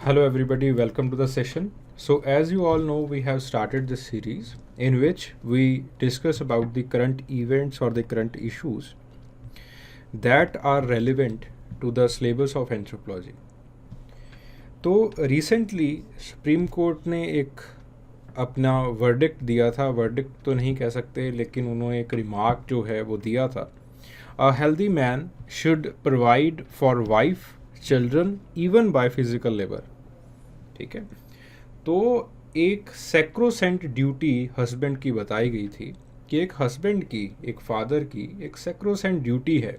Hello, everybody. Welcome to the session. So, as you all know, we have started this series in which we discuss about the current events or the current issues that are relevant to the syllabus of anthropology. तो recently supreme court ने एक अपना verdict दिया था, verdict तो नहीं कह सकते, लेकिन उन्होंने एक रिमार्क जो है वो दिया था. A healthy man should provide for wife children even by physical labour. ठीक है, तो एक सैक्रोसेंट ड्यूटी हस्बैंड की बताई गई थी कि एक हस्बैंड की, एक फादर की एक सैक्रोसेंट ड्यूटी है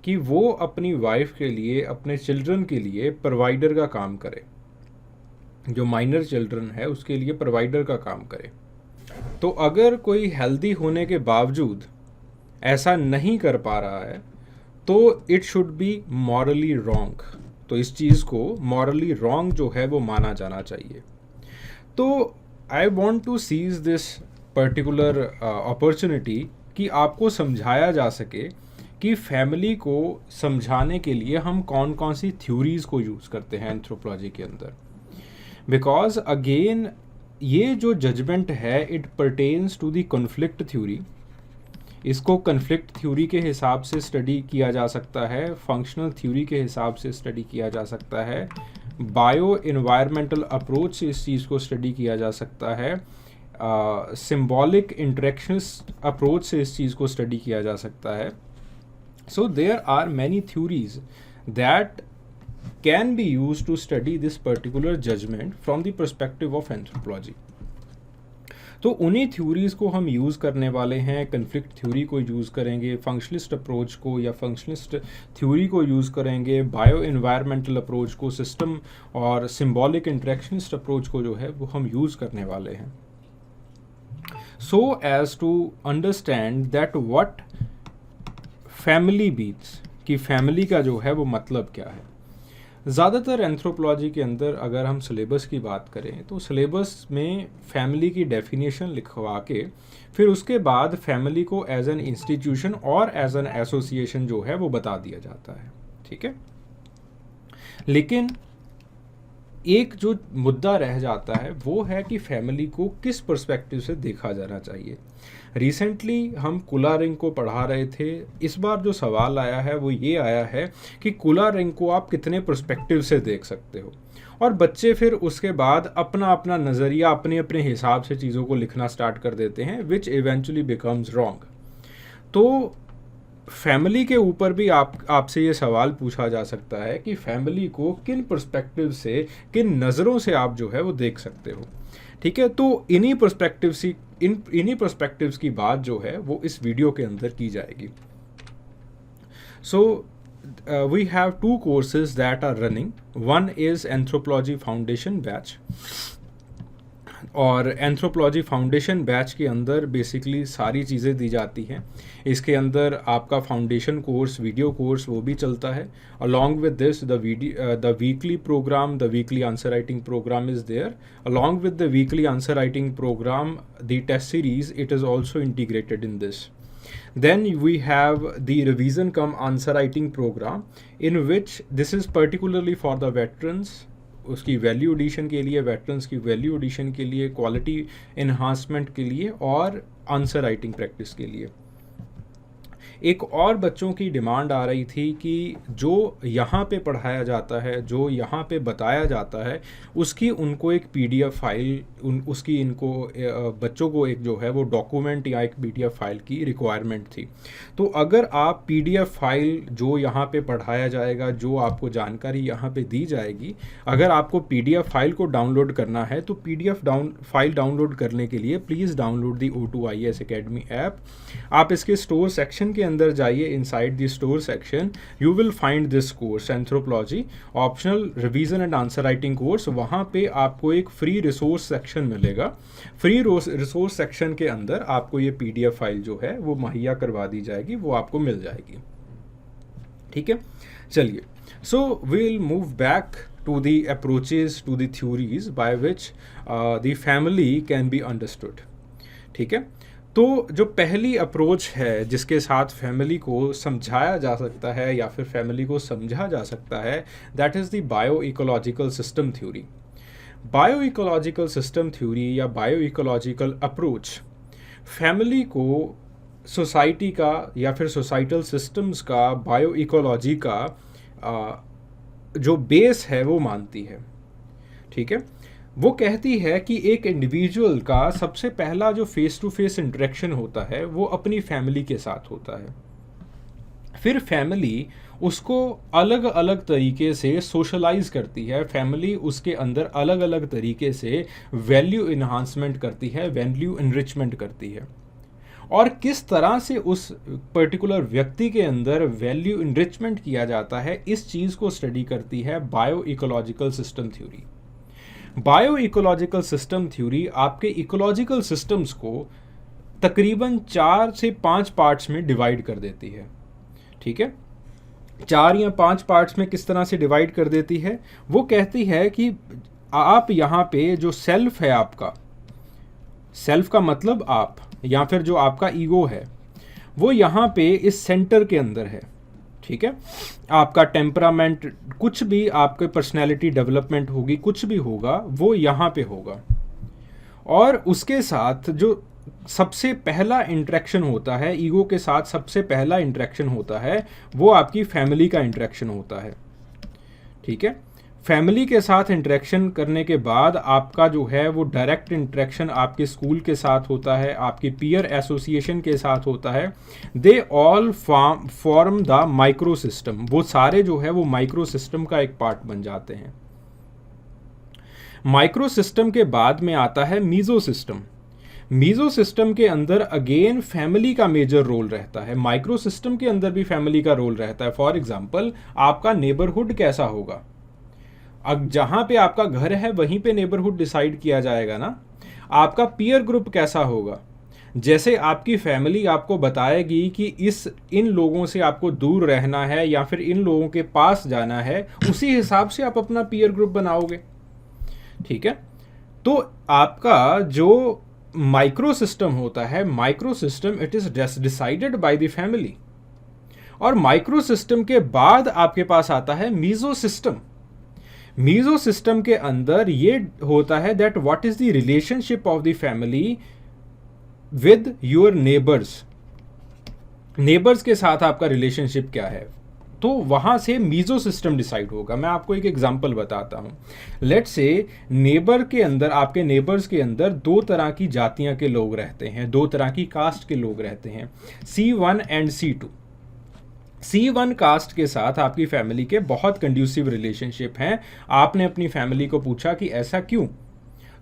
कि वो अपनी वाइफ के लिए, अपने चिल्ड्रन के लिए प्रोवाइडर का काम करे. जो माइनर चिल्ड्रन है उसके लिए प्रोवाइडर का काम करे. तो अगर कोई हेल्दी होने के बावजूद ऐसा नहीं कर पा रहा है तो it should be morally wrong. तो इस चीज़ को मॉरली रॉन्ग जो है वो माना जाना चाहिए. तो I want to seize this particular opportunity कि आपको समझाया जा सके कि फैमिली को समझाने के लिए हम कौन कौन सी थ्योरीज़ को यूज़ करते हैं एंथ्रोपोलॉजी के अंदर. बिकॉज अगेन ये जो जजमेंट है it pertains to the conflict theory. इसको कन्फ्लिक्ट थ्योरी के हिसाब से स्टडी किया जा सकता है, फंक्शनल थ्योरी के हिसाब से स्टडी किया जा सकता है, बायो इन्वायरमेंटल अप्रोच से इस चीज़ को स्टडी किया जा सकता है, सिम्बॉलिक इंटरेक्शनिस्ट अप्रोच से इस चीज़ को स्टडी किया जा सकता है. So there are many theories that can be use to study this particular judgment from the perspective of anthropology. तो उन्हीं थ्योरीज़ को हम यूज़ करने वाले हैं. कन्फ्लिक्ट थ्योरी को यूज़ करेंगे, फंक्शनलिस्ट अप्रोच को या फंक्शनलिस्ट थ्योरी को यूज़ करेंगे, बायो इन्वायरमेंटल अप्रोच को, सिस्टम और सिम्बॉलिक इंटरेक्शनिस्ट अप्रोच को जो है वो हम यूज़ करने वाले हैं. So as to understand that what family beats, कि फैमिली का जो है वो मतलब क्या है. ज़्यादातर एंथ्रोपोलॉजी के अंदर अगर हम सिलेबस की बात करें तो सिलेबस में फैमिली की डेफिनेशन लिखवा के फिर उसके बाद फैमिली को एज एन इंस्टीट्यूशन और एज एन एसोसिएशन जो है वो बता दिया जाता है. ठीक है, लेकिन एक जो मुद्दा रह जाता है वो है कि फैमिली को किस पर्सपेक्टिव से देखा जाना चाहिए. रिसेंटली हम कुलारिंग को पढ़ा रहे थे. इस बार जो सवाल आया है वो ये आया है कि कुलारिंग को आप कितने पर्सपेक्टिव से देख सकते हो, और बच्चे फिर उसके बाद अपना अपना नज़रिया अपने अपने हिसाब से चीज़ों को लिखना स्टार्ट कर देते हैं, विच इवेंचुअली बिकम्स रॉन्ग. तो फैमिली के ऊपर भी आपसे ये सवाल पूछा जा सकता है कि फैमिली को किन पर्सपेक्टिव से, किन नज़रों से आप जो है वो देख सकते हो. ठीक है, तो इन्हीं पर्सपेक्टिव्स की बात जो है वो इस वीडियो के अंदर की जाएगी. So we have 2 courses that are running. One is anthropology foundation batch, और एंथ्रोपोलॉजी फाउंडेशन बैच के अंदर बेसिकली सारी चीज़ें दी जाती हैं. इसके अंदर आपका फाउंडेशन कोर्स, वीडियो कोर्स वो भी चलता है. Along with this the weekly programme, the weekly answer writing programme is there. Along with the weekly answer writing programme, the test series, it is also integrated in this. Then we have the revision cum answer writing program, in which this is particularly for the veterans, उसकी value addition के लिए, veterans की value addition के लिए, quality enhancement के लिए और answer writing practice के लिए. एक और बच्चों की डिमांड आ रही थी कि जो यहाँ पे पढ़ाया जाता है, जो यहाँ पे बताया जाता है, उसकी उनको एक पीडीएफ फाइल, उसकी इनको बच्चों को एक जो है वो डॉक्यूमेंट या एक पीडीएफ फाइल की रिक्वायरमेंट थी. तो अगर आप पीडीएफ फाइल जो यहाँ पे पढ़ाया जाएगा, जो आपको जानकारी यहाँ पे दी जाएगी, अगर आपको पीडीएफ फाइल को डाउनलोड करना है तो पीडीएफ फाइल डाउनलोड करने के लिए please download the O2IAS Academy app. आप इसके स्टोर सेक्शन के अंदर जाइए. Inside the store section you will find this course, anthropology optional revision and answer writing course. वहाँ पे आपको एक फ्री रिसोर्स सेक्शन मिलेगा. फ्री रिसोर्स सेक्शन के अंदर आपको ये पीडीएफ फाइल जो है वो मुहैया करवा दी जाएगी, वो आपको मिल जाएगी. ठीक है, चलिए. So we will move back to the approaches, to the theories by which the family can be understood. ठीक है, तो तो जो पहली अप्रोच है जिसके साथ फैमिली को समझाया जा सकता है या फिर फैमिली को समझा जा सकता है, that is the bio ecological system theory. Bio ecological system theory या बायो इकोलॉजिकल अप्रोच फैमिली को सोसाइटी का या फिर सोसाइटल सिस्टम्स का, बायो इकोलॉजी का जो बेस है वो मानती है। ठीक है, वो कहती है कि एक इंडिविजुअल का सबसे पहला जो फेस टू फेस इंटरेक्शन होता है वो अपनी फैमिली के साथ होता है। फिर फैमिली उसको अलग अलग तरीके से सोशलाइज करती है, फैमिली उसके अंदर अलग अलग तरीके से वैल्यू इन्हांसमेंट करती है, वैल्यू इनरिचमेंट करती है। और किस तरह से उस पर्टिकुलर व्यक्ति के अंदर वैल्यू इनरिचमेंट किया जाता है, इस चीज़ को स्टडी करती है bio ecological system theory. Bio ecological system theory आपके इकोलॉजिकल सिस्टम्स को तकरीबन 4 से 5 पार्ट्स में डिवाइड कर देती है। ठीक है, 4 या 5 पार्ट्स में किस तरह से डिवाइड कर देती है? वो कहती है कि आप यहाँ पे जो सेल्फ है आपका, सेल्फ का मतलब आप, या फिर जो आपका ईगो है, वो यहाँ पे इस सेंटर के अंदर है। ठीक है, आपका टेम्परामेंट, कुछ भी आपके पर्सनैलिटी डेवलपमेंट होगी, कुछ भी होगा वो यहाँ पे होगा। और उसके साथ जो सबसे पहला इंटरेक्शन होता है ईगो के साथ, सबसे पहला इंटरेक्शन होता है वो आपकी फैमिली का इंटरेक्शन होता है। ठीक है, फैमिली के साथ इंटरेक्शन करने के बाद आपका जो है वो डायरेक्ट इंटरेक्शन आपके स्कूल के साथ होता है, आपके पीयर एसोसिएशन के साथ होता है। They all form the micro system, वो सारे जो है वो माइक्रो सिस्टम का एक पार्ट बन जाते हैं। माइक्रो सिस्टम के बाद में आता है मीजो सिस्टम। मीजो सिस्टम के अंदर अगेन फैमिली का मेजर रोल रहता है, माइक्रो सिस्टम के अंदर भी फैमिली का रोल रहता है। फॉर एग्जाम्पल, आपका नेबरहुड कैसा होगा, अब जहाँ पे आपका घर है वहीं पे नेबरहुड डिसाइड किया जाएगा ना। आपका पीयर ग्रुप कैसा होगा, जैसे आपकी फैमिली आपको बताएगी कि इन लोगों से आपको दूर रहना है या फिर इन लोगों के पास जाना है, उसी हिसाब से आप अपना पीयर ग्रुप बनाओगे। ठीक है, तो आपका जो माइक्रो सिस्टम होता है, micro system it is decided by the family. और माइक्रो सिस्टम के बाद आपके पास आता है मीजो सिस्टम। मीजो सिस्टम के अंदर ये होता है that what is the relationship of the family with your neighbours, neighbours के साथ आपका रिलेशनशिप क्या है, तो वहां से मीजो सिस्टम डिसाइड होगा। मैं आपको एक एग्जांपल बताता हूं। लेट्स से नेबर के अंदर, आपके नेबर्स के अंदर 2 तरह की जातियां के लोग रहते हैं, 2 तरह की कास्ट के लोग रहते हैं, C1 and C2। C1 cast के साथ आपकी फैमिली के बहुत कंड्यूसिव रिलेशनशिप हैं। आपने अपनी फैमिली को पूछा कि ऐसा क्यों,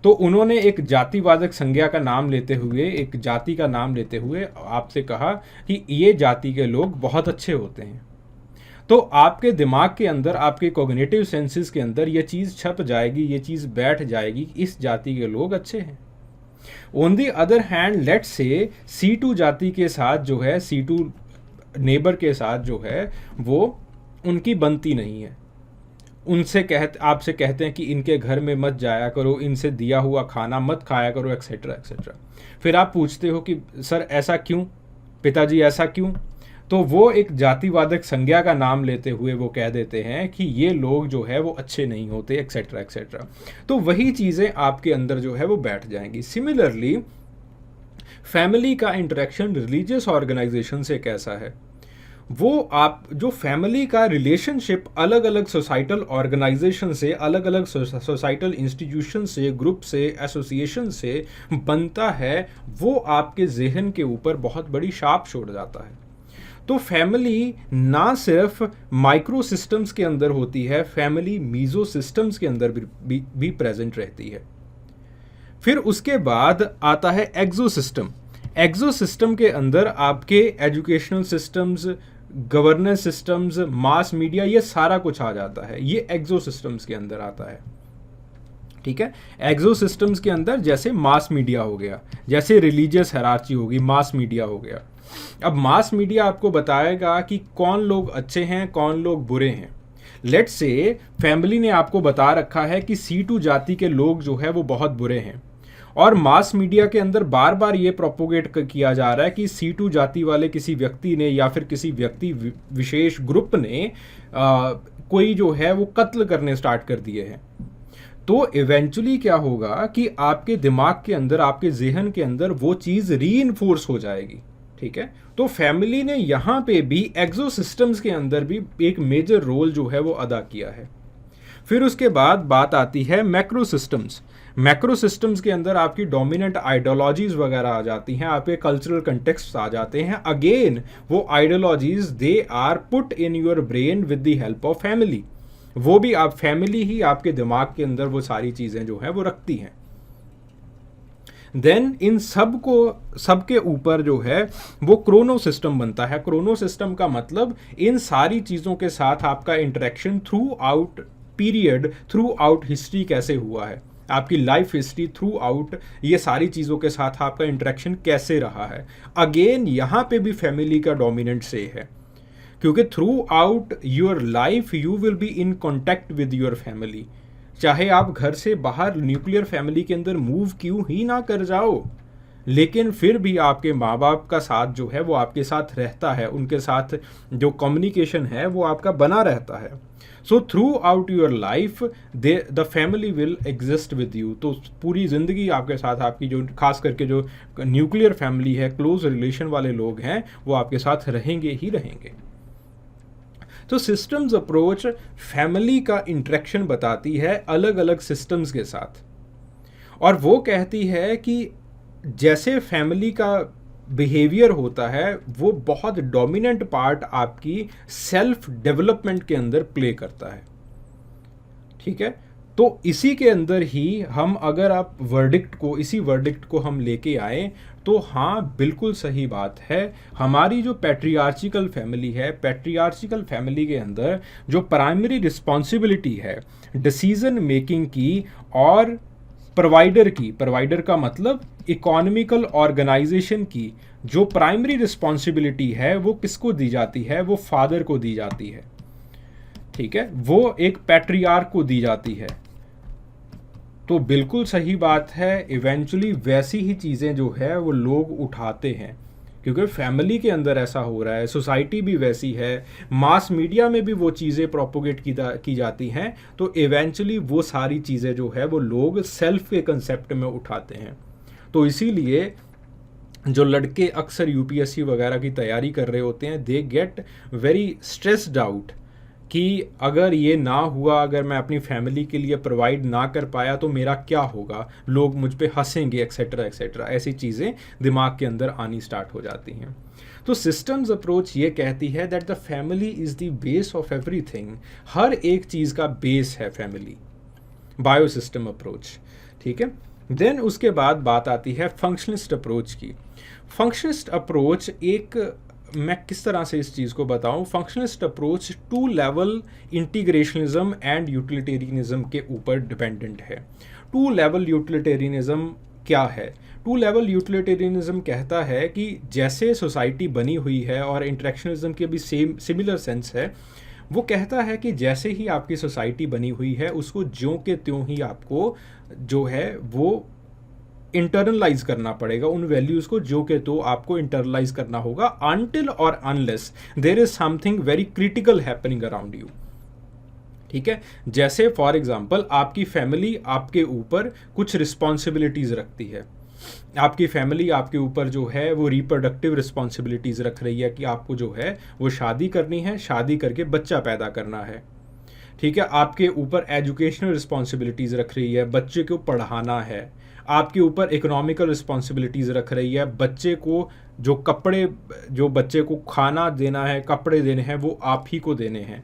तो उन्होंने एक जातिवाचक संज्ञा का नाम लेते हुए, एक जाति का नाम लेते हुए आपसे कहा कि ये जाति के लोग बहुत अच्छे होते हैं। तो आपके दिमाग के अंदर, आपके कॉग्निटिव सेंसेस के अंदर ये चीज़ छप जाएगी, ये चीज़ बैठ जाएगी कि इस जाति के लोग अच्छे हैं। On the other hand, let's say C2 जाति के साथ जो है, C2 नेबर के साथ जो है वो उनकी बनती नहीं है, उनसे आपसे कहते हैं कि इनके घर में मत जाया करो, इनसे दिया हुआ खाना मत खाया करो, एक्सेट्रा एक्सेट्रा। फिर आप पूछते हो कि सर ऐसा क्यों, पिताजी ऐसा क्यों, तो वो एक जातिवाचक संज्ञा का नाम लेते हुए वो कह देते हैं कि ये लोग जो है वो अच्छे नहीं होते, एक्सेट्रा एक्सेट्रा। तो वही चीज़ें आपके अंदर जो है वो बैठ जाएंगी। सिमिलरली फैमिली का इंटरेक्शन रिलीजियस ऑर्गेनाइजेशन से कैसा है, वो आप जो फैमिली का रिलेशनशिप अलग अलग सोसाइटल ऑर्गेनाइजेशन से, अलग अलग सोसाइटल इंस्टीट्यूशन से, ग्रुप से, एसोसिएशन से बनता है, वो आपके जहन के ऊपर बहुत बड़ी छाप छोड़ जाता है। तो फैमिली ना सिर्फ माइक्रो सिस्टम्स के अंदर होती है, फैमिली मीजो सिस्टम्स के अंदर भी प्रेजेंट रहती है। फिर उसके बाद आता है एक्सो सिस्टम। एक्सो सिस्टम के अंदर आपके educational systems, governance systems, mass media, ये सारा कुछ आ जाता है, ये एक्सो सिस्टम्स के अंदर आता है। ठीक है, एक्सो सिस्टम्स के अंदर जैसे मास मीडिया हो गया, जैसे रिलीजियस हायरार्की होगी, मास मीडिया हो गया। अब मास मीडिया आपको बताएगा कि कौन लोग अच्छे हैं, कौन लोग बुरे हैं। लेट्स से फैमिली ने आपको बता रखा है कि C2 जाति के लोग जो है वो बहुत बुरे हैं, और मास मीडिया के अंदर बार बार ये प्रोपोगेट किया जा रहा है कि C2 जाति वाले किसी व्यक्ति ने या फिर किसी व्यक्ति विशेष ग्रुप ने कोई जो है वो कत्ल करने स्टार्ट कर दिए हैं। तो इवेंचुअली क्या होगा कि आपके दिमाग के अंदर, आपके जहन के अंदर वो चीज़ रीइंफोर्स हो जाएगी। ठीक है, तो फैमिली ने यहाँ पे भी एक्सोसिस्टम्स के अंदर भी एक मेजर रोल जो है वो अदा किया है। फिर उसके बाद बात आती है मैक्रो सिस्टम्स। मैक्रो सिस्टम्स के अंदर आपकी डोमिनेंट आइडियोलॉजीज वगैरह आ जाती हैं, आपके कल्चरल कंटेक्स्ट आ जाते हैं। अगेन वो ideologies they are put in your brain with the help of family. वो भी आप फैमिली ही आपके दिमाग के अंदर वो सारी चीज़ें जो है वो रखती हैं। देन इन सबके ऊपर जो है वो क्रोनो सिस्टम बनता है। क्रोनो सिस्टम का मतलब इन सारी चीज़ों के साथ आपका interaction through out period, through out history कैसे हुआ है, आपकी लाइफ हिस्ट्री थ्रू आउट ये सारी चीज़ों के साथ आपका इंटरेक्शन कैसे रहा है। अगेन यहाँ पे भी फैमिली का डोमिनेंट से है, क्योंकि through out your life you will be in contact with your family. चाहे आप घर से बाहर न्यूक्लियर फैमिली के अंदर मूव क्यों ही ना कर जाओ, लेकिन फिर भी आपके माँ बाप का साथ जो है वो आपके साथ रहता है, उनके साथ जो कम्युनिकेशन है वो आपका बना रहता है। So through out your life the family will exist with you. तो पूरी ज़िंदगी आपके साथ आपकी जो खास करके जो न्यूक्लियर फैमिली है, क्लोज रिलेशन वाले लोग हैं, वो आपके साथ रहेंगे ही रहेंगे। तो सिस्टम्स अप्रोच फैमिली का इंटरेक्शन बताती है अलग अलग सिस्टम्स के साथ, और वो कहती है कि जैसे फैमिली का बिहेवियर होता है वो बहुत डोमिनेंट पार्ट आपकी सेल्फ डेवलपमेंट के अंदर प्ले करता है। ठीक है, तो इसी के अंदर ही हम अगर आप इसी वर्डिक्ट को हम लेके आए तो हाँ बिल्कुल सही बात है। हमारी जो पैट्रियार्चिकल फैमिली है, पैट्रियार्चिकल फैमिली के अंदर जो प्राइमरी रिस्पॉन्सिबिलिटी है डिसीजन मेकिंग की और प्रोवाइडर का मतलब इकोनॉमिकल ऑर्गेनाइजेशन की जो प्राइमरी रिस्पॉन्सिबिलिटी है वो किसको दी जाती है, वो फादर को दी जाती है। ठीक है, वो एक पैट्रियार्क को दी जाती है। तो बिल्कुल सही बात है, इवेंचुअली वैसी ही चीज़ें जो है वो लोग उठाते हैं, क्योंकि फैमिली के अंदर ऐसा हो रहा है, सोसाइटी भी वैसी है, मास मीडिया में भी वो चीज़ें प्रोपोगेट की जाती हैं। तो इवेंचुअली वो सारी चीज़ें जो है वो लोग सेल्फ के कंसेप्ट में उठाते हैं। तो इसीलिए जो लड़के अक्सर यूपीएससी वगैरह की तैयारी कर रहे होते हैं, they get very stressed out कि अगर ये ना हुआ, अगर मैं अपनी फैमिली के लिए प्रोवाइड ना कर पाया तो मेरा क्या होगा, लोग मुझ पे हंसेंगे, एक्सेट्रा एक्सेट्रा, ऐसी चीज़ें दिमाग के अंदर आनी स्टार्ट हो जाती हैं। तो सिस्टम्स अप्रोच ये कहती है that the family is the base of everything. हर एक चीज़ का बेस है फैमिली, बायो सिस्टम अप्रोच। ठीक है, देन उसके बाद बात आती है फंक्शनिस्ट अप्रोच की। फंक्शनिस्ट अप्रोच मैं किस तरह से इस चीज़ को बताऊं, functionist approach to level integrationism and utilitarianism के ऊपर डिपेंडेंट है। टू लेवल यूटिलिटेरियनिज्म क्या है? टू लेवल यूटिलिटेरियनिज्म कहता है कि जैसे सोसाइटी बनी हुई है, और इंटरेक्शनिज्म के भी सिमिलर सेंस है, वो कहता है कि जैसे ही आपकी सोसाइटी बनी हुई है उसको ज्यों के त्यों ही आपको जो है वो इंटरनलाइज करना पड़ेगा, उन वैल्यूज़ को जो के तो आपको इंटरनलाइज करना होगा, अनटिल और unless there is something very critical happening around you. ठीक है, जैसे फॉर एग्जांपल आपकी फैमिली आपके ऊपर कुछ रिस्पॉन्सिबिलिटीज़ रखती है, आपकी फैमिली आपके ऊपर जो है वो रिप्रोडक्टिव रिस्पॉन्सिबिलिटीज़ रख रही है कि आपको जो है वो शादी करनी है, शादी करके बच्चा पैदा करना है। ठीक है, आपके ऊपर एजुकेशनल रिस्पॉन्सिबिलिटीज़ रख रही है, बच्चे को पढ़ाना है। आपके ऊपर इकोनॉमिकल रिस्पॉन्सिबिलिटीज़ रख रही है, बच्चे को जो बच्चे को खाना देना है, कपड़े देने हैं, वो आप ही को देने हैं।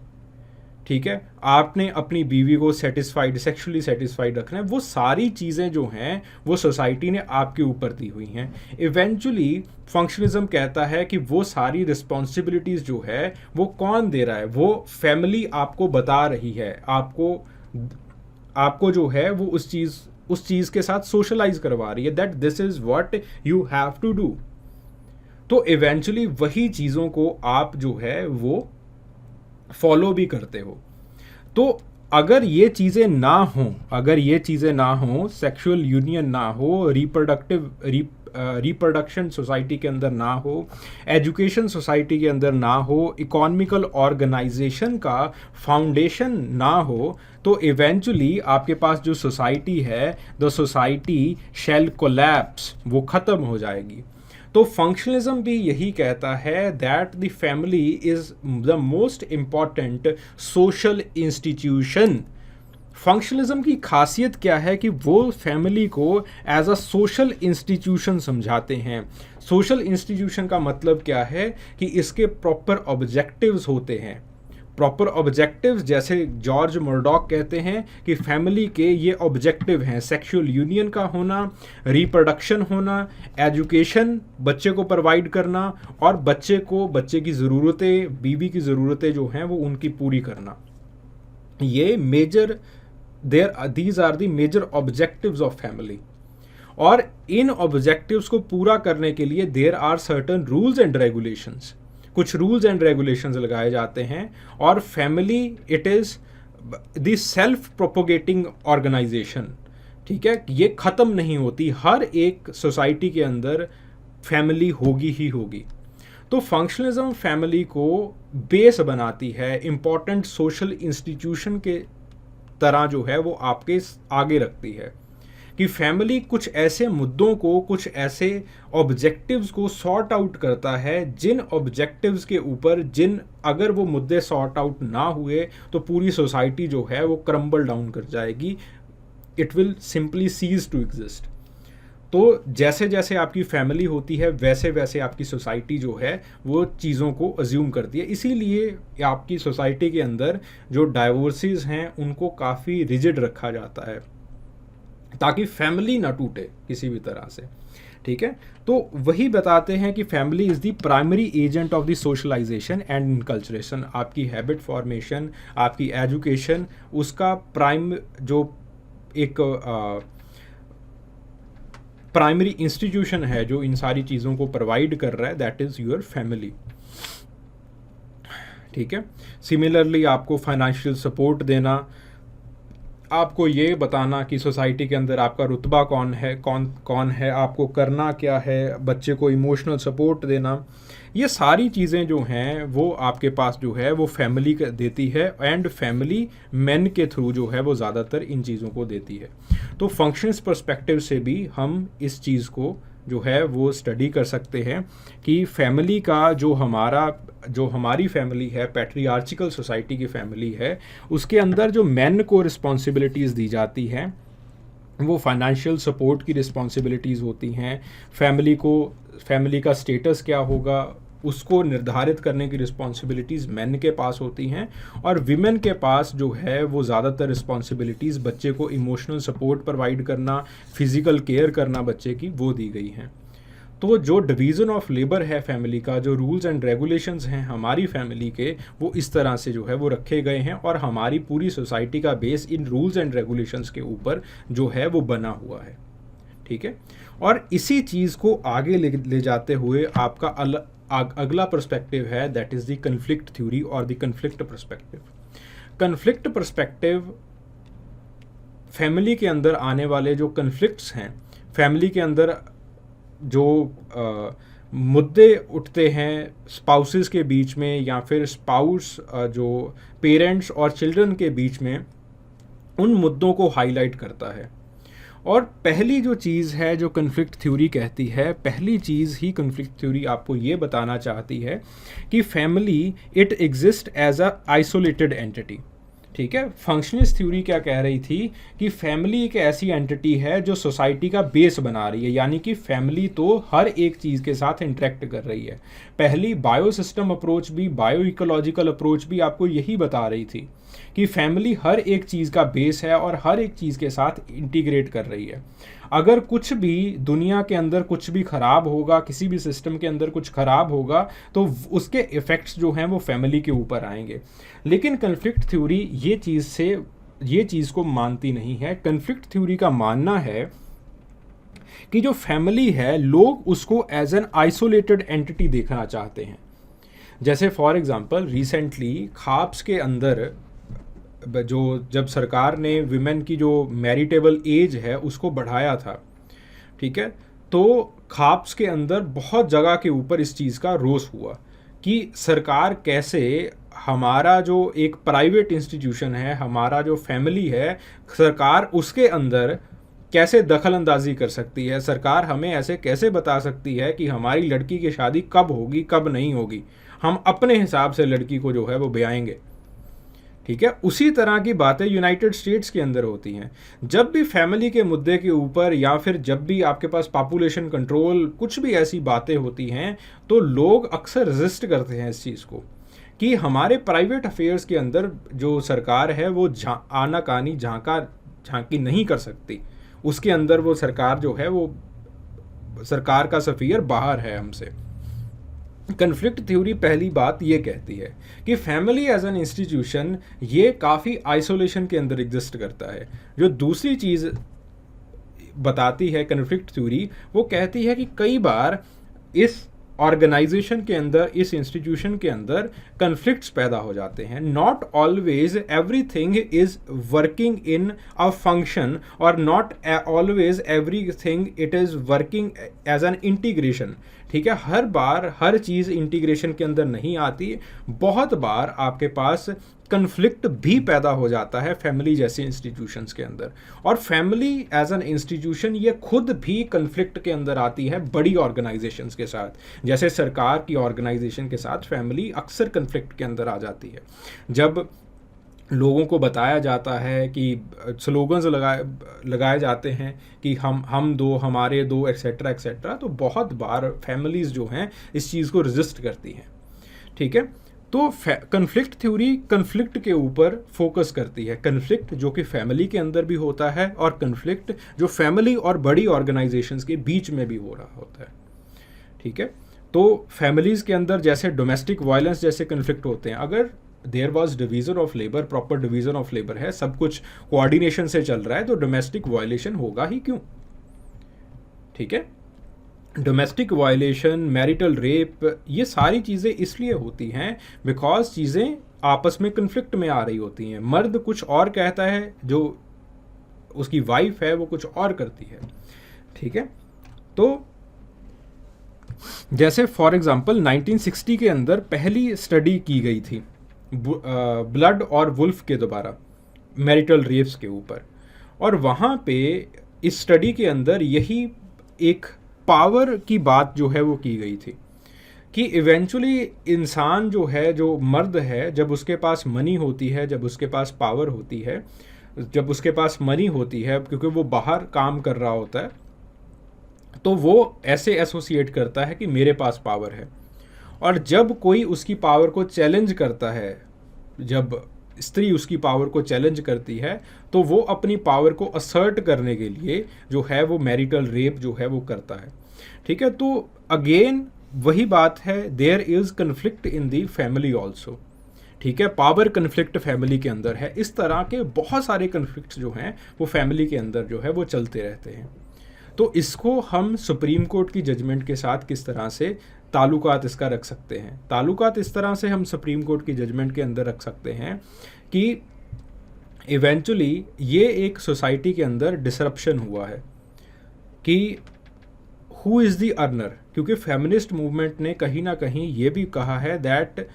ठीक है, आपने अपनी बीवी को सेक्सुअली सेटिस्फाइड रखना है। वो सारी चीज़ें जो हैं वो सोसाइटी ने आपके ऊपर दी हुई हैं। इवेंचुअली फंक्शनिज्म कहता है कि वो सारी रिस्पॉन्सिबिलिटीज़ जो है वो कौन दे रहा है, वो फैमिली आपको बता रही है, आपको जो है वो उस चीज़ के साथ सोशलाइज करवा रही है, that this is what you have to do. तो इवेंचुअली वही चीज़ों को आप जो है वो फॉलो भी करते हो। तो अगर ये चीज़ें ना हों, अगर ये चीज़ें ना हों, सेक्सुअल यूनियन ना हो, रिप्रोडक्शन सोसाइटी के अंदर ना हो, एजुकेशन सोसाइटी के अंदर ना हो, इकोनॉमिकल ऑर्गेनाइजेशन का फाउंडेशन ना हो, तो इवेंचुअली आपके पास जो सोसाइटी है, द सोसाइटी शैल कोलैप्स, वो ख़त्म हो जाएगी। तो फंक्शनलिज्म भी यही कहता है that the family is the most important social institution. Functionalism की खासियत क्या है कि वो फैमिली को एज अ सोशल इंस्टीट्यूशन समझाते हैं। सोशल इंस्टीट्यूशन का मतलब क्या है कि इसके प्रॉपर ऑब्जेक्टिव्स होते हैं। प्रॉपर ऑब्जेक्टिव्स, जैसे जॉर्ज मर्डॉक कहते हैं कि फैमिली के ये ऑब्जेक्टिव हैं: सेक्सुअल यूनियन का होना, रिप्रोडक्शन होना, एजुकेशन बच्चे को प्रोवाइड करना, और बच्चे की ज़रूरतें, बीवी की ज़रूरतें जो हैं वो उनकी पूरी करना। ये these are the major objectives of family। और इन ऑब्जेक्टिव्स को पूरा करने के लिए there are certain rules and regulations, कुछ रूल्स एंड रेगुलेशंस लगाए जाते हैं। और family it is the self propagating organisation, ठीक है, ये ख़त्म नहीं होती, हर एक सोसाइटी के अंदर फैमिली होगी ही होगी। तो फंक्शनलिज्म फैमिली को बेस बनाती है, इम्पॉर्टेंट सोशल इंस्टीट्यूशन के तरह जो है वो आपके आगे रखती है कि फैमिली कुछ ऐसे मुद्दों को, कुछ ऐसे ऑब्जेक्टिव्स को सॉर्ट आउट करता है, जिन ऑब्जेक्टिव्स के ऊपर अगर वो मुद्दे सॉर्ट आउट ना हुए तो पूरी सोसाइटी जो है वो क्रम्बल डाउन कर जाएगी, it will simply cease to exist. तो जैसे जैसे आपकी फैमिली होती है वैसे वैसे आपकी सोसाइटी जो है वो चीज़ों को अज्यूम करती है। इसीलिए आपकी सोसाइटी के अंदर जो डाइवोर्सेस हैं उनको काफ़ी रिजिड रखा जाता है ताकि फैमिली ना टूटे किसी भी तरह से, ठीक है। तो वही बताते हैं कि family is the primary agent of the socialisation and enculturation. आपकी हैबिट फॉर्मेशन, आपकी एजुकेशन, उसका प्राइमरी इंस्टीट्यूशन है जो इन सारी चीज़ों को प्रोवाइड कर रहा है, दैट इज़ योर फैमिली, ठीक है। सिमिलरली आपको फाइनेंशियल सपोर्ट देना, आपको ये बताना कि सोसाइटी के अंदर आपका रुतबा कौन है, आपको करना क्या है, बच्चे को इमोशनल सपोर्ट देना, ये सारी चीज़ें जो हैं वो आपके पास जो है वो फैमिली देती है। एंड फैमिली मेन के थ्रू जो है वो ज़्यादातर इन चीज़ों को देती है। तो फंक्शंस पर्सपेक्टिव से भी हम इस चीज़ को जो है वो स्टडी कर सकते हैं कि फैमिली का जो हमारी फैमिली है, पैट्रियार्चिकल सोसाइटी की फैमिली है, उसके अंदर जो मेन को रिस्पॉन्सिबिलिटीज़ दी जाती हैं वो फाइनेंशियल सपोर्ट की रिस्पॉन्सिबिलिटीज़ होती हैं। फैमिली का स्टेटस क्या होगा उसको निर्धारित करने की रिस्पॉन्सिबिलिटीज़ मेन के पास होती हैं, और विमेन के पास जो है वो ज़्यादातर रिस्पॉन्सिबिलिटीज़ बच्चे को इमोशनल सपोर्ट प्रोवाइड करना, फिज़िकल केयर करना बच्चे की, वो दी गई हैं। तो जो डिवीज़न ऑफ लेबर है फैमिली का, जो रूल्स एंड रेगुलेशंस हैं हमारी फैमिली के, वो इस तरह से जो है वो रखे गए हैं, और हमारी पूरी सोसाइटी का base in rules and regulations के ऊपर जो है वो बना हुआ है, ठीक है। और इसी चीज़ को आगे ले जाते हुए आपका अगला पर्सपेक्टिव है, that is the conflict theory और the conflict perspective. Conflict perspective family के अंदर आने वाले जो कन्फ्लिक्ट्स हैं, फैमिली के अंदर जो मुद्दे उठते हैं स्पाउसेस के बीच में, या फिर स्पाउस जो पेरेंट्स और चिल्ड्रन के बीच में, उन मुद्दों को हाईलाइट करता है। और पहली जो चीज़ है जो कन्फ्लिक्ट थ्योरी कहती है, पहली चीज़ ही कन्फ्लिक्ट थ्योरी आपको ये बताना चाहती है कि family it exist as a isolated entity, ठीक है। फंक्शनिस्ट थ्योरी क्या कह रही थी कि फैमिली एक ऐसी एंटिटी है जो सोसाइटी का बेस बना रही है, यानी कि फैमिली तो हर एक चीज़ के साथ इंटरेक्ट कर रही है। पहली बायो सिस्टम अप्रोच भी, बायो इकोलॉजिकल अप्रोच भी आपको यही बता रही थी कि फैमिली हर एक चीज़ का बेस है और हर एक चीज़ के साथ इंटीग्रेट कर रही है। अगर कुछ भी दुनिया के अंदर कुछ भी ख़राब होगा, किसी भी सिस्टम के अंदर कुछ ख़राब होगा, तो उसके इफ़ेक्ट्स जो हैं वो फैमिली के ऊपर आएंगे। लेकिन कन्फ्लिक्ट थ्योरी ये चीज़ को मानती नहीं है। कन्फ्लिक्ट थ्योरी का मानना है कि जो फैमिली है, लोग उसको एज एन आइसोलेटेड एंटिटी देखना चाहते हैं। जैसे फॉर एग्ज़ाम्पल रिसेंटली खाप्स के अंदर जो जब सरकार ने विमेन की जो मैरिटेबल एज है उसको बढ़ाया था, ठीक है, तो खाप्स के अंदर बहुत जगह के ऊपर इस चीज़ का रोष हुआ कि सरकार कैसे हमारा जो एक प्राइवेट इंस्टीट्यूशन है, हमारा जो फैमिली है, सरकार उसके अंदर कैसे दखल अंदाजी कर सकती है। सरकार हमें ऐसे कैसे बता सकती है कि हमारी लड़की की शादी कब होगी कब नहीं होगी, हम अपने हिसाब से लड़की को जो है वो ब्याएंगे, ठीक है। उसी तरह की बातें यूनाइटेड स्टेट्स के अंदर होती हैं। जब भी फैमिली के मुद्दे के ऊपर या फिर जब भी आपके पास पॉपुलेशन कंट्रोल कुछ भी ऐसी बातें होती हैं तो लोग अक्सर रेजिस्ट करते हैं इस चीज़ को कि हमारे प्राइवेट अफेयर्स के अंदर जो सरकार है वो आनाकानी झांकी नहीं कर सकती, उसके अंदर वो सरकार जो है वो सरकार का सफ़ीर बाहर है हमसे। कन्फ्लिक्ट थ्योरी पहली बात ये कहती है कि फैमिली एज एन इंस्टीट्यूशन ये काफ़ी आइसोलेशन के अंदर एग्जिस्ट करता है। जो दूसरी चीज़ बताती है कन्फ्लिक्ट थ्योरी, वो कहती है कि कई बार इस ऑर्गेनाइजेशन के अंदर, इस इंस्टीट्यूशन के अंदर कन्फ्लिक्ट्स पैदा हो जाते हैं। Not always everything is working in a function और not always everything it is working as an integration, ठीक है। हर बार हर चीज़ इंटीग्रेशन के अंदर नहीं आती, बहुत बार आपके पास कन्फ्लिक्ट भी पैदा हो जाता है फैमिली जैसे इंस्टीट्यूशंस के अंदर। और फैमिली एज एन इंस्टीट्यूशन ये खुद भी कन्फ्लिक्ट के अंदर आती है बड़ी ऑर्गेनाइजेशंस के साथ, जैसे सरकार की ऑर्गेनाइजेशन के साथ फैमिली अक्सर कन्फ्लिक्ट के अंदर आ जाती है। जब लोगों को बताया जाता है कि स्लोगन्स लगाए जाते हैं कि हम दो, हमारे दो, एक्सेट्रा एक्सेट्रा, तो बहुत बार फैमिलीज़ जो हैं इस चीज़ को रेजिस्ट करती हैं, ठीक है। तो कन्फ्लिक्ट थ्योरी कन्फ्लिक्ट के ऊपर फोकस करती है, कन्फ्लिक्ट जो कि फैमिली के अंदर भी होता है और कन्फ्लिक्ट जो फैमिली और बड़ी ऑर्गेनाइजेशंस के बीच में भी हो रहा होता है, ठीक है। तो फैमिलीज़ के अंदर जैसे डोमेस्टिक वायलेंस जैसे कन्फ्लिक्ट होते हैं, अगर there was division of labour, proper division of labour है, सब कुछ कोऑर्डिनेशन से चल रहा है, तो डोमेस्टिक वायलेशन होगा ही क्यों, ठीक है। डोमेस्टिक वायलेशन, मैरिटल रेप, ये सारी चीज़ें इसलिए होती हैं बिकॉज चीज़ें आपस में कन्फ्लिक्ट में आ रही होती हैं। मर्द कुछ और कहता है, जो उसकी वाइफ है वो कुछ और करती है, ठीक है। तो जैसे फॉर एग्जांपल 1960 के अंदर पहली स्टडी की गई थी ब्लड और वुल्फ के दोबारा मैरिटल रेप्स के ऊपर, और वहाँ पे इस स्टडी के अंदर यही एक पावर की बात जो है वो की गई थी कि इवेंचुअली इंसान जो है, जो मर्द है, जब उसके पास मनी होती है, जब उसके पास पावर होती है, जब उसके पास मनी होती है, क्योंकि वो बाहर काम कर रहा होता है, तो वो ऐसे एसोसिएट करता है कि मेरे पास पावर है। और जब कोई उसकी पावर को चैलेंज करता है, जब स्त्री उसकी पावर को चैलेंज करती है, तो वो अपनी पावर को असर्ट करने के लिए जो है वो मैरिटल रेप जो है वो करता है, ठीक है। तो अगेन वही बात है, there is conflict in the family also, ठीक है। पावर कन्फ्लिक्ट फैमिली के अंदर है। इस तरह के बहुत सारे कन्फ्लिक्ट्स जो हैं वो फैमिली के अंदर जो है वो चलते रहते हैं। तो इसको हम सुप्रीम कोर्ट की जजमेंट के साथ किस तरह से ताल्लुकात इसका रख सकते हैं? ताल्लुकात इस तरह से हम सुप्रीम कोर्ट की जजमेंट के अंदर रख सकते हैं कि इवेंचुअली ये एक सोसाइटी के अंदर डिसरप्शन हुआ है कि हु इज़ द अर्नर, क्योंकि फेमिनिस्ट मूवमेंट ने कहीं ना कहीं ये भी कहा है दैट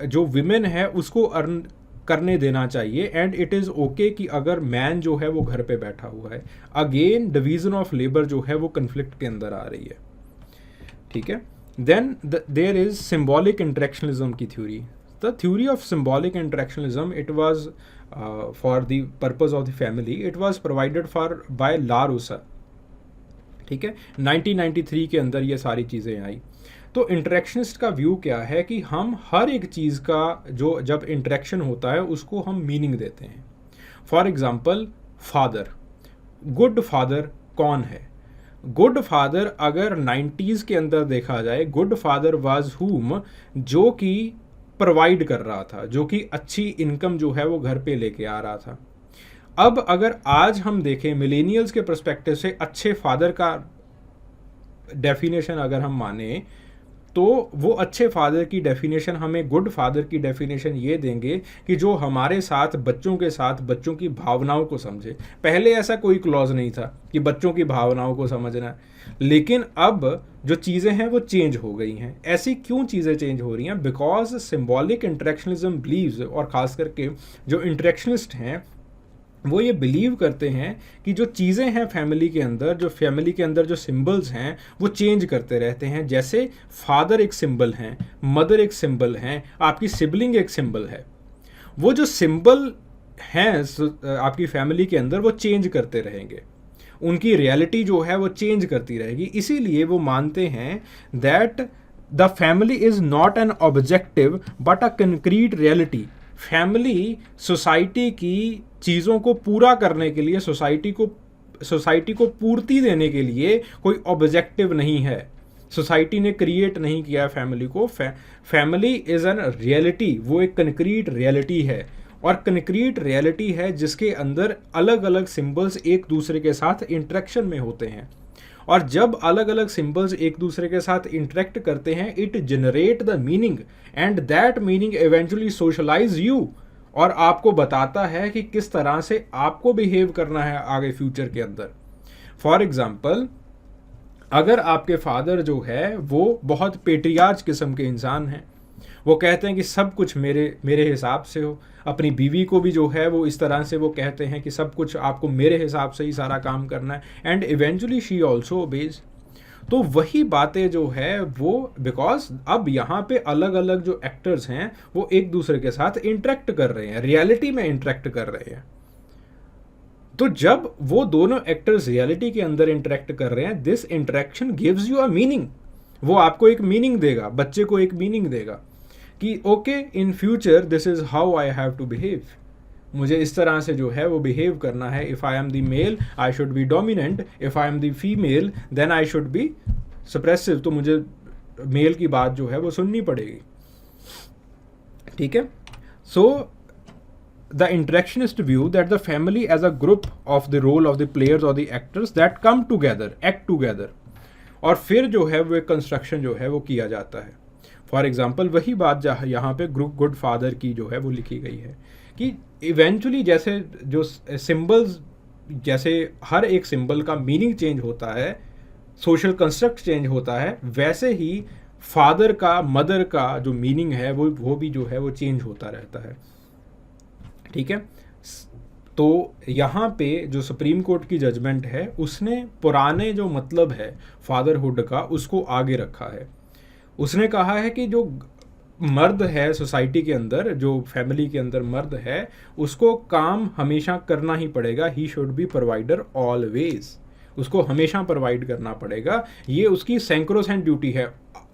जो विमेन है उसको अर्न करने देना चाहिए, एंड इट इज़ ओके कि अगर मैन जो है वो घर पे बैठा हुआ है। अगेन डिवीज़न ऑफ लेबर जो है वो कन्फ्लिक्ट के अंदर आ रही है, ठीक है। Then there is symbolic interactionism की थ्योरी। The theory of symbolic interactionism, it was for the purpose of the family, it was provided for by La Rossa, ठीक है। 1993 के अंदर ये सारी चीज़ें आई। तो इंटरेक्शनिस्ट का व्यू क्या है कि हम हर एक चीज़ का जो जब इंटरेक्शन होता है उसको हम मीनिंग देते हैं। For example father, good father कौन है? गुड फादर अगर 90s के अंदर देखा जाए, गुड फादर वाज हुम, जो कि प्रोवाइड कर रहा था, जो कि अच्छी इनकम जो है वो घर पे लेके आ रहा था। अब अगर आज हम देखें मिलेनियल्स के पर्सपेक्टिव से, अच्छे फादर का डेफिनेशन अगर हम माने तो वो अच्छे फादर की डेफिनेशन, हमें गुड फादर की डेफिनेशन ये देंगे कि जो हमारे साथ बच्चों की भावनाओं को समझे। पहले ऐसा कोई क्लॉज नहीं था कि बच्चों की भावनाओं को समझना है, लेकिन अब जो चीज़ें हैं वो चेंज हो गई हैं। ऐसी क्यों चीज़ें चेंज हो रही हैं? बिकॉज सिम्बॉलिक इंटरेक्शनिज्म बिलीव्स, और ख़ास करके जो इंटरेक्शनिस्ट हैं वो ये बिलीव करते हैं कि जो चीज़ें हैं फैमिली के अंदर जो सिंबल्स हैं वो चेंज करते रहते हैं। जैसे फादर एक सिंबल हैं, मदर एक सिंबल हैं, आपकी सिबलिंग एक सिंबल है। वो जो सिंबल हैं आपकी फैमिली के अंदर वो चेंज करते रहेंगे, उनकी रियलिटी जो है वो चेंज करती रहेगी। इसीलिए वो मानते हैं that the family is not an objective but a concrete reality. Family society की चीज़ों को पूरा करने के लिए, सोसाइटी को पूर्ति देने के लिए कोई ऑब्जेक्टिव नहीं है। सोसाइटी ने क्रिएट नहीं किया फैमिली को। फैमिली इज़ एन रियलिटी, वो एक कंक्रीट रियलिटी है, और कंक्रीट रियलिटी है जिसके अंदर अलग अलग सिंबल्स एक दूसरे के साथ इंटरेक्शन में होते हैं। और जब अलग अलग सिंबल्स एक दूसरे के साथ इंटरेक्ट करते हैं, it generate the meaning, and that meaning eventually socialise you, और आपको बताता है कि किस तरह से आपको बिहेव करना है आगे फ्यूचर के अंदर। फॉर एग्जाम्पल, अगर आपके फादर जो है वो बहुत पेट्रियार्च किस्म के इंसान हैं, वो कहते हैं कि सब कुछ मेरे हिसाब से हो, अपनी बीवी को भी जो है वो इस तरह से वो कहते हैं कि सब कुछ आपको मेरे हिसाब से ही सारा काम करना है, and eventually she also obeys. तो वही बातें जो है वो, बिकॉज अब यहाँ पे अलग अलग जो एक्टर्स हैं वो एक दूसरे के साथ इंटरेक्ट कर रहे हैं, रियलिटी में इंटरेक्ट कर रहे हैं। तो जब वो दोनों एक्टर्स रियलिटी के अंदर इंटरेक्ट कर रहे हैं, this interaction gives you a meaning. वो आपको एक मीनिंग देगा, बच्चे को एक मीनिंग देगा कि okay, in future this is how I have to behave. मुझे इस तरह से जो है वो बिहेव करना है। If I am the male I should be dominant, if I am the female then I should be suppressive. तो मुझे मेल की बात जो है वो सुननी पड़ेगी। ठीक है। So the interactionist view that the family as a group of the role of the players और the actors that come together, act together, और फिर जो है वो एक कंस्ट्रक्शन जो है वो किया जाता है। फॉर एग्जाम्पल, वही बात यहाँ पे ग्रुप गुड फादर की जो है वो लिखी गई है कि इवेंचुअली जैसे जो सिंबल्स, जैसे हर एक सिंबल का मीनिंग चेंज होता है, सोशल कंस्ट्रक्ट चेंज होता है, वैसे ही फादर का, मदर का जो मीनिंग है वो भी जो है वो चेंज होता रहता है। ठीक है। तो यहाँ पे जो सुप्रीम कोर्ट की जजमेंट है उसने पुराने जो मतलब है फादरहुड का उसको आगे रखा है। उसने कहा है कि जो मर्द है सोसाइटी के अंदर, जो फैमिली के अंदर मर्द है, उसको काम हमेशा करना ही पड़ेगा। He should be provider always, उसको हमेशा प्रोवाइड करना पड़ेगा, ये उसकी सैंक्रोसेंट ड्यूटी है।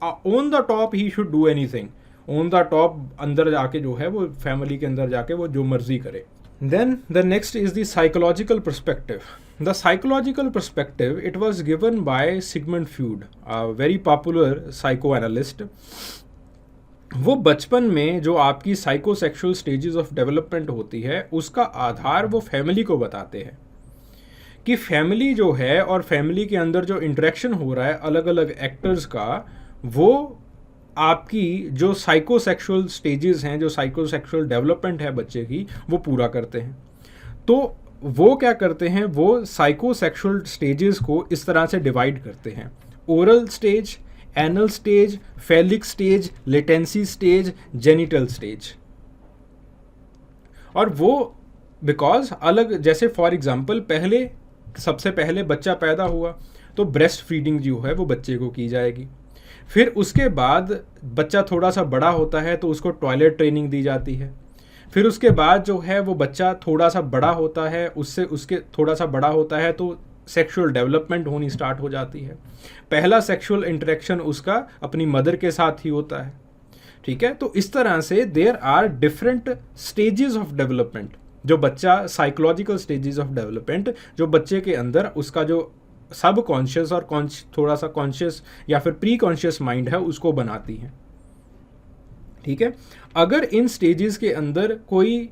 On the top he should do anything, on the top अंदर जाके जो है वो फैमिली के अंदर जाके वो जो मर्जी करे। Then the next is the psychological perspective. The psychological perspective, it was given by Sigmund Freud, a very popular psychoanalyst. वो बचपन में जो आपकी साइकोसेक्सुअल स्टेजेस ऑफ डेवलपमेंट होती है उसका आधार वो फैमिली को बताते हैं कि फैमिली जो है और फैमिली के अंदर जो इंटरेक्शन हो रहा है अलग अलग एक्टर्स का, वो आपकी जो साइकोसेक्सुअल स्टेजेस हैं, जो साइकोसेक्सुअल डेवलपमेंट है बच्चे की, वो पूरा करते हैं। तो वो क्या करते हैं, वो साइकोसेक्सुअल स्टेजेस को इस तरह से डिवाइड करते हैं: oral stage, anal stage, phallic stage, latency stage, genital stage. और वो बिकॉज अलग, जैसे फॉर एग्जांपल पहले, सबसे पहले बच्चा पैदा हुआ तो ब्रेस्ट फीडिंग जो है वो बच्चे को की जाएगी। फिर उसके बाद बच्चा थोड़ा सा बड़ा होता है तो उसको टॉयलेट ट्रेनिंग दी जाती है। फिर उसके बाद जो है वो बच्चा थोड़ा सा बड़ा होता है, उसके थोड़ा सा बड़ा होता है तो सेक्सुअल डेवलपमेंट होनी स्टार्ट हो जाती है। पहला सेक्सुअल इंटरेक्शन उसका अपनी मदर के साथ ही होता है। ठीक है। तो इस तरह से there are different stages of development, जो बच्चा साइकोलॉजिकल स्टेजेस ऑफ डेवलपमेंट जो बच्चे के अंदर उसका जो सब कॉन्शियस और थोड़ा सा कॉन्शियस या फिर प्री कॉन्शियस माइंड है उसको बनाती हैं। ठीक है। अगर इन स्टेजेस के अंदर कोई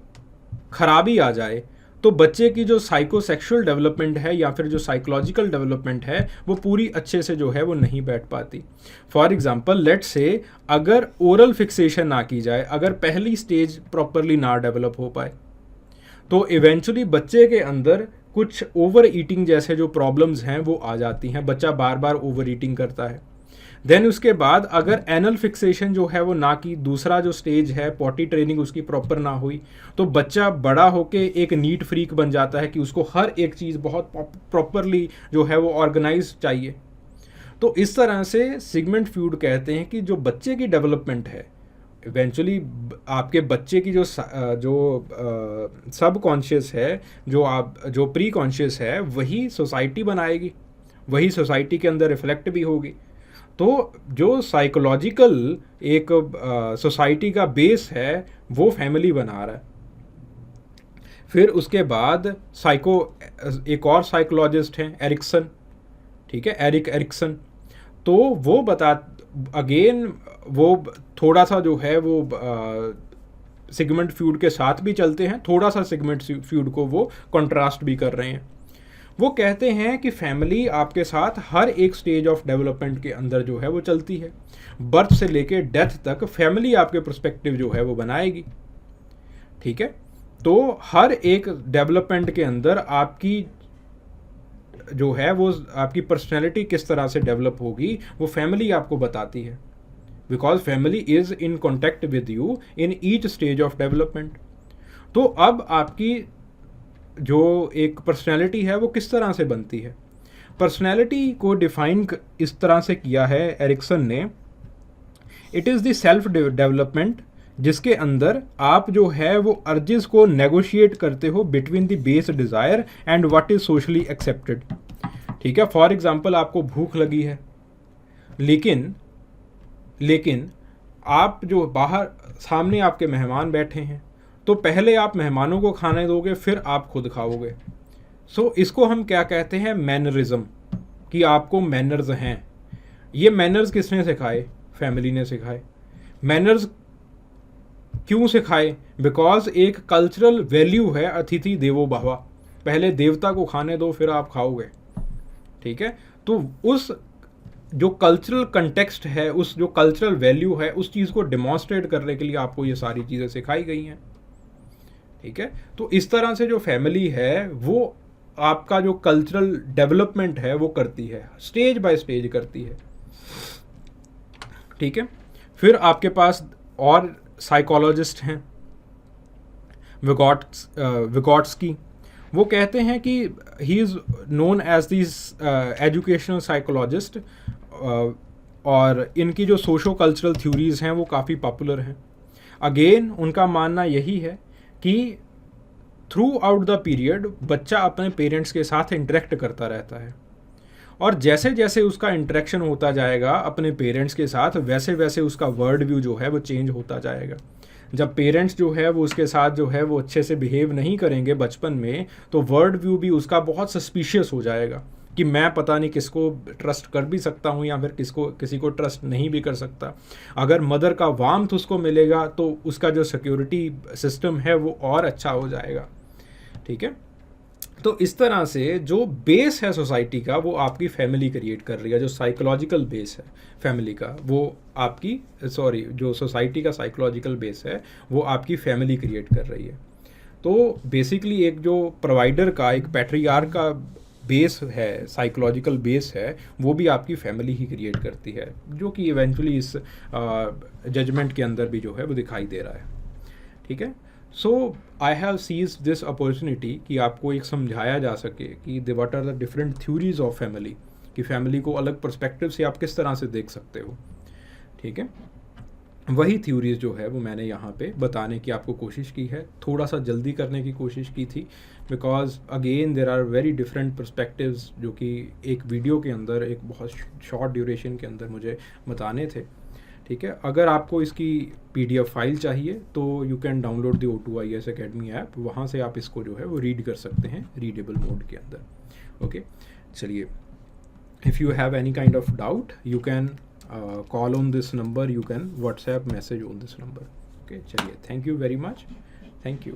खराबी आ जाए तो बच्चे की जो साइकोसेक्सुअल डेवलपमेंट है या फिर जो साइकोलॉजिकल डेवलपमेंट है वो पूरी अच्छे से जो है वो नहीं बैठ पाती। फॉर एग्जांपल लेट्स से अगर ओरल फिक्सेशन ना की जाए, अगर पहली स्टेज प्रॉपरली ना डेवलप हो पाए, तो इवेंचुअली बच्चे के अंदर कुछ ओवर ईटिंग जैसे जो प्रॉब्लम्स हैं वो आ जाती हैं। बच्चा बार बार ओवर ईटिंग करता है। देन उसके बाद अगर एनल फिक्सेशन जो है वो ना की, दूसरा जो स्टेज है पॉटी ट्रेनिंग उसकी प्रॉपर ना हुई, तो बच्चा बड़ा होके एक नीट फ्रीक बन जाता है कि उसको हर एक चीज़ बहुत प्रॉपरली जो है वो ऑर्गेनाइज चाहिए। तो इस तरह से सिगमंड फ्यूड कहते हैं कि जो बच्चे की डेवलपमेंट है, इवेंचुअली आपके बच्चे की जो सब कॉन्शियस है, जो प्री कॉन्शियस है, वही सोसाइटी बनाएगी, वही सोसाइटी के अंदर रिफ्लेक्ट भी होगी। तो जो साइकोलॉजिकल एक सोसाइटी का बेस है वो फैमिली बना रहा है। फिर उसके बाद एक और साइकोलॉजिस्ट हैं एरिक्सन, ठीक है, एरिक एरिक्सन। तो वो अगेन वो थोड़ा सा जो है वो सिगमंड फ्यूड के साथ भी चलते हैं, थोड़ा सा सिगमंड फ्यूड को वो कंट्रास्ट भी कर रहे हैं। वो कहते हैं कि फैमिली आपके साथ हर एक स्टेज ऑफ डेवलपमेंट के अंदर जो है वो चलती है। बर्थ से लेके डेथ तक फैमिली आपके पर्सपेक्टिव जो है वो बनाएगी, ठीक है। तो हर एक डेवलपमेंट के अंदर आपकी जो है वो आपकी पर्सनैलिटी किस तरह से डेवलप होगी वो फैमिली आपको बताती है, because family is in contact with you in each stage of development. तो अब आपकी जो एक पर्सनैलिटी है वो किस तरह से बनती है? पर्सनैलिटी को डिफाइन इस तरह से किया है एरिक्सन ने, it is the self development जिसके अंदर आप जो है वो अर्जेस को नेगोशिएट करते हो between the base desire and what is socially accepted, ठीक है। फॉर एग्जांपल आपको भूख लगी है, लेकिन आप जो बाहर सामने आपके मेहमान बैठे हैं, तो पहले आप मेहमानों को खाने दोगे फिर आप खुद खाओगे। सो इसको हम क्या कहते हैं? मैनरिज्म, कि आपको मैनर्स हैं। ये मैनर्स किसने सिखाए? फैमिली ने सिखाए। मैनर्स क्यों सिखाए? बिकॉज एक कल्चरल वैल्यू है अतिथि देवो भव, पहले देवता को खाने दो फिर आप खाओगे, ठीक है। तो उस जो कल्चरल कंटेक्स्ट है, उस जो कल्चरल वैल्यू है, उस चीज़ को डिमॉन्स्ट्रेट करने के लिए आपको ये सारी चीज़ें सिखाई गई हैं, ठीक है। तो इस तरह से जो फैमिली है वो आपका जो कल्चरल डेवलपमेंट है वो करती है, स्टेज बाय स्टेज करती है, ठीक है। फिर आपके पास और साइकोलॉजिस्ट हैं विगोट्स्की। वो कहते हैं कि he is known as this educational psychologist, और इनकी जो सोशो कल्चरल थ्योरीज़ हैं वो काफ़ी पॉपुलर हैं। अगेन उनका मानना यही है कि थ्रू आउट द पीरियड बच्चा अपने पेरेंट्स के साथ इंटरेक्ट करता रहता है, और जैसे जैसे उसका इंटरेक्शन होता जाएगा अपने पेरेंट्स के साथ, वैसे वैसे उसका वर्ल्ड व्यू जो है वो चेंज होता जाएगा। जब पेरेंट्स जो है वो उसके साथ जो है वो अच्छे से बिहेव नहीं करेंगे बचपन में, तो वर्ल्ड व्यू भी उसका बहुत सस्पिशियस हो जाएगा कि मैं पता नहीं किसको ट्रस्ट कर भी सकता हूँ या फिर किसी को ट्रस्ट नहीं भी कर सकता। अगर मदर का वार्मथ उसको मिलेगा तो उसका जो सिक्योरिटी सिस्टम है वो और अच्छा हो जाएगा, ठीक है। तो इस तरह से जो बेस है सोसाइटी का वो आपकी फैमिली क्रिएट कर रही है। जो साइकोलॉजिकल बेस है फैमिली का वो आपकी जो सोसाइटी का साइकोलॉजिकल बेस है वो आपकी फैमिली क्रिएट कर रही है। तो बेसिकली एक जो प्रोवाइडर का, एक पैट्रियार्क का बेस है, साइकोलॉजिकल बेस है, वो भी आपकी फैमिली ही क्रिएट करती है, जो कि इवेंचुअली इस जजमेंट के अंदर भी जो है वो दिखाई दे रहा है, ठीक है। So I have seize this opportunity कि आपको एक समझाया जा सके कि what are the different theories of family, कि फैमिली को अलग पर्सपेक्टिव से आप किस तरह से देख सकते हो, ठीक है। वही थ्योरीज जो है वो मैंने यहाँ पे बताने की आपको कोशिश की है, थोड़ा सा जल्दी करने की कोशिश की थी, because again there are very different perspectives जो कि एक वीडियो के अंदर, एक बहुत शॉर्ट ड्यूरेशन के अंदर मुझे बताने थे, ठीक है। अगर आपको इसकी PDF फाइल चाहिए तो you can download the O2IAS Academy app, वहाँ से आप इसको जो है वो रीड कर सकते हैं रीडेबल मोड के अंदर, ओके। चलिए, if you have any kind of doubt you can call on this number, you can WhatsApp message on this number, okay। चलिए, thank you very much, thank you।